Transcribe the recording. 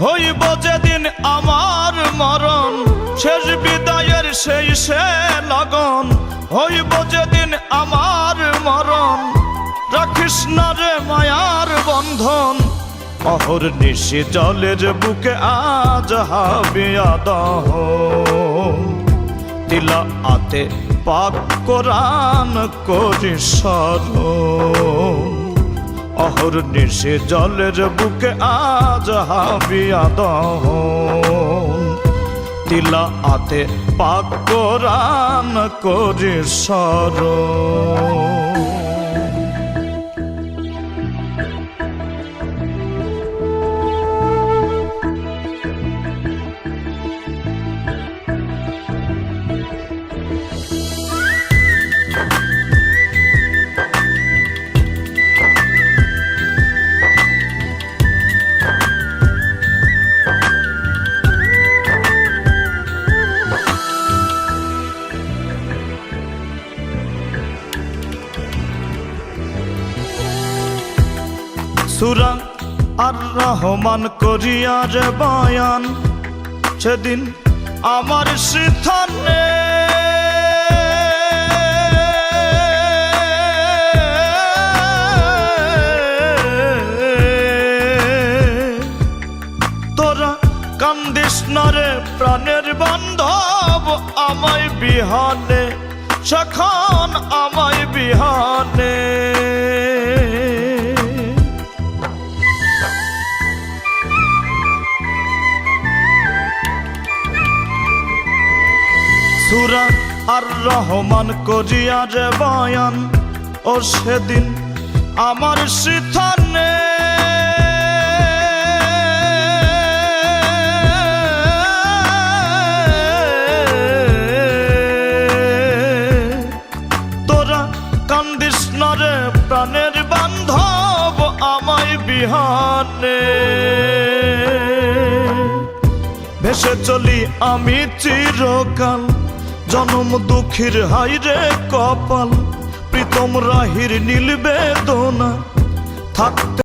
হইব যেদিন আমার মরণ, শেষ বিদায়ের সেই সে লগন। হইব যেদিন আমার মরণ, রাখিস না রে মায়ার বন্ধন। অহর্নিশি জলের বুকে আজ হাবিয়া দহন। তিলা আতে পাক কোরআন করি স্মরণ। অহর্নিশি জলের বুকে আজ হাবিয়া দহন। তিলা আতে পাক কোরআন করি স্মরণ। সূরা আর রহমান করিয়ার বয়ান, সেদিন আমার সিথানে তোরা কান্দিস না রে প্রাণের বান্ধব আমায় বিহানে, সখন আমায় বিহানে। সূরা আর রহমান করিয়ার বয়ান, ও সেদিন আমার সিথানে তোরা কান্দিস না রে প্রাণের বান্ধব আমায় বিহানে। ভেসে চলি আমি চিরকাল, জনম দুঃখীর হাইরে কপাল। প্রীতম রাহির নীল বেদনা থাকতে